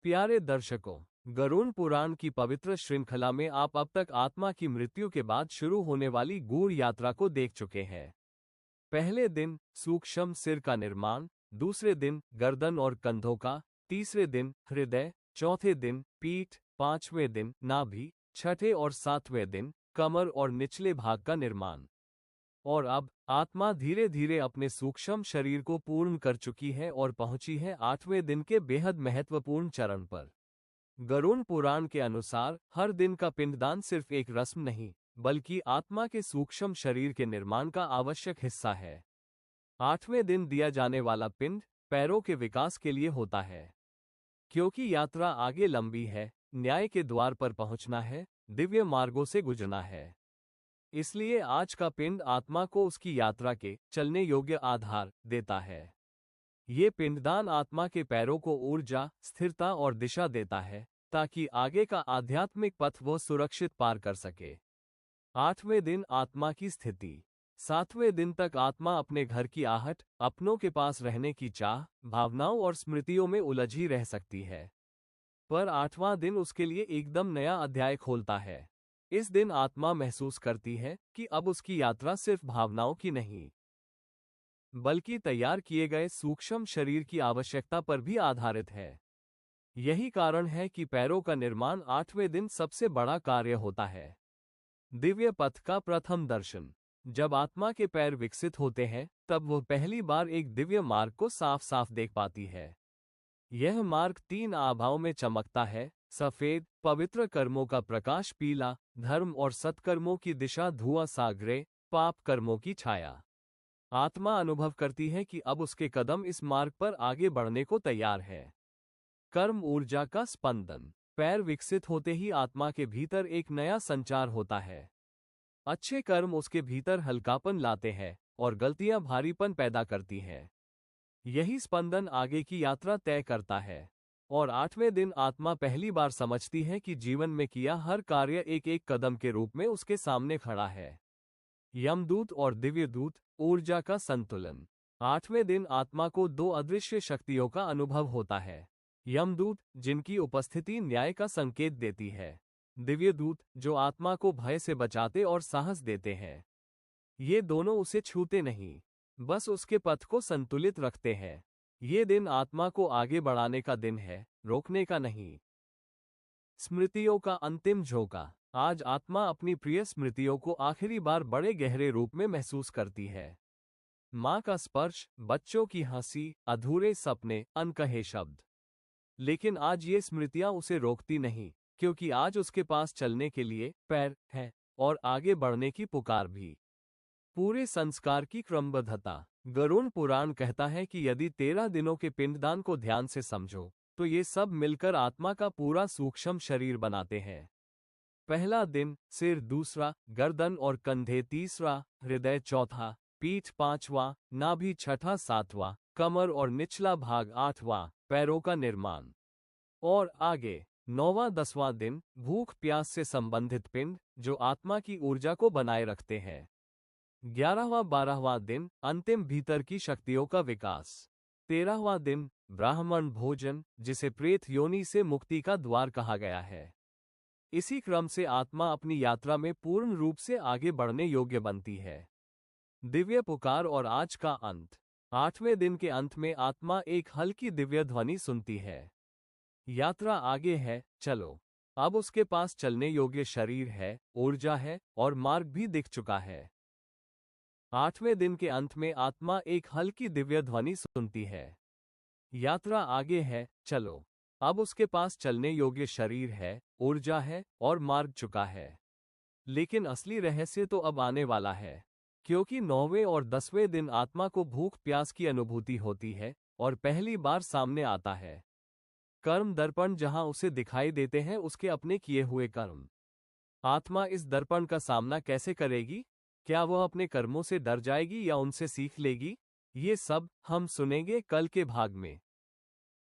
प्यारे दर्शकों, गरुड़ पुराण की पवित्र श्रृंखला में आप अब तक आत्मा की मृत्यु के बाद शुरू होने वाली गूढ़ यात्रा को देख चुके हैं। पहले दिन सूक्ष्म सिर का निर्माण, दूसरे दिन गर्दन और कंधों का, तीसरे दिन हृदय, चौथे दिन पीठ, पांचवें दिन नाभि, छठे और सातवें दिन कमर और निचले भाग का निर्माण। और अब आत्मा धीरे धीरे अपने सूक्ष्म शरीर को पूर्ण कर चुकी है और पहुंची है आठवें दिन के बेहद महत्वपूर्ण चरण पर। गरुड़ पुराण के अनुसार हर दिन का पिंडदान सिर्फ एक रस्म नहीं, बल्कि आत्मा के सूक्ष्म शरीर के निर्माण का आवश्यक हिस्सा है। आठवें दिन दिया जाने वाला पिंड पैरों के विकास के लिए होता है। क्योंकि यात्रा आगे लंबी है, न्याय के द्वार पर पहुंचना है, दिव्य मार्गों से गुजरना है। इसलिए आज का पिंड आत्मा को उसकी यात्रा के चलने योग्य आधार देता है। ये पिंडदान आत्मा के पैरों को ऊर्जा, स्थिरता और दिशा देता है, ताकि आगे का आध्यात्मिक पथ वो सुरक्षित पार कर सके। आठवें दिन आत्मा की स्थिति। सातवें दिन तक आत्मा अपने घर की आहट, अपनों के पास रहने की चाह, भावनाओं और स्मृतियों में उलझी रह सकती है। पर आठवां दिन उसके लिए एकदम नया अध्याय खोलता है। इस दिन आत्मा महसूस करती है कि अब उसकी यात्रा सिर्फ भावनाओं की नहीं, बल्कि तैयार किए गए सूक्ष्म शरीर की आवश्यकता पर भी आधारित है। यही कारण है कि पैरों का निर्माण आठवें दिन सबसे बड़ा कार्य होता है। दिव्य पथ का प्रथम दर्शन। जब आत्मा के पैर विकसित होते हैं, तब वह पहली बार एक दिव्य मार्ग को साफ साफ देख पाती है। यह मार्ग तीन आभाओं में चमकता है: सफेद, पवित्र कर्मों का प्रकाश पीला, धर्म और सत्कर्मों की दिशा धुआं सा ग्रे, पाप कर्मों की छाया। आत्मा अनुभव करती है कि अब उसके कदम इस मार्ग पर आगे बढ़ने को तैयार है। कर्म ऊर्जा का स्पंदन। पैर विकसित होते ही आत्मा के भीतर एक नया संचार होता है। अच्छे कर्म उसके भीतर हल्कापन लाते हैं और गलतियां भारीपन पैदा करती हैं। यही स्पंदन आगे की यात्रा तय करता है। और आठवें दिन आत्मा पहली बार समझती है कि जीवन में किया हर कार्य एक एक कदम के रूप में उसके सामने खड़ा है। यमदूत और दिव्यदूत, ऊर्जा का संतुलन। आठवें दिन आत्मा को दो अदृश्य शक्तियों का अनुभव होता है: यमदूत, जिनकी उपस्थिति न्याय का संकेत देती है; दिव्यदूत, जो आत्मा को भय से बचाते और साहस देते हैं। ये दोनों उसे छूते नहीं, बस उसके पथ को संतुलित रखते हैं। ये दिन आत्मा को आगे बढ़ाने का दिन है, रोकने का नहीं। स्मृतियों का अंतिम झोंका। आज आत्मा अपनी प्रिय स्मृतियों को आखिरी बार बड़े गहरे रूप में महसूस करती है। माँ का स्पर्श, बच्चों की हंसी, अधूरे सपने, अनकहे शब्द। लेकिन आज ये स्मृतियां उसे रोकती नहीं, क्योंकि आज उसके पास चलने के लिए पैर है और आगे बढ़ने की पुकार भी। पूरे संस्कार की क्रमबद्धता। गरुड़ पुराण कहता है कि यदि 13 दिनों के पिंडदान को ध्यान से समझो, तो ये सब मिलकर आत्मा का पूरा सूक्ष्म शरीर बनाते हैं। पहला दिन सिर, दूसरा गर्दन और कंधे, तीसरा हृदय, चौथा पीठ, पांचवा नाभि, छठा सातवां कमर और निचला भाग, आठवां पैरों का निर्माण। और आगे 9वां 10वां दिन भूख प्यास से संबंधित पिंड, जो आत्मा की ऊर्जा को बनाए रखते हैं। 11वां 12वां दिन अंतिम भीतर की शक्तियों का विकास। 13वां दिन ब्राह्मण भोजन, जिसे प्रेत योनि से मुक्ति का द्वार कहा गया है। इसी क्रम से आत्मा अपनी यात्रा में पूर्ण रूप से आगे बढ़ने योग्य बनती है। दिव्य पुकार और आज का अंत। आठवें दिन के अंत में आत्मा एक हल्की दिव्य ध्वनि सुनती है: यात्रा आगे है, चलो। अब उसके पास चलने योग्य शरीर है, ऊर्जा है और मार्ग भी दिख चुका है। आठवें दिन के अंत में आत्मा एक हल्की दिव्य ध्वनि सुनती है: यात्रा आगे है, चलो। अब उसके पास चलने योग्य शरीर है, ऊर्जा है और मार्ग चुका है। लेकिन असली रहस्य तो अब आने वाला है, क्योंकि 9वें और 10वें दिन आत्मा को भूख प्यास की अनुभूति होती है और पहली बार सामने आता है कर्म दर्पण, जहां उसे दिखाई देते हैं उसके अपने किए हुए कर्म। आत्मा इस दर्पण का सामना कैसे करेगी? क्या वह अपने कर्मों से डर जाएगी या उनसे सीख लेगी? ये सब हम सुनेंगे कल के भाग में।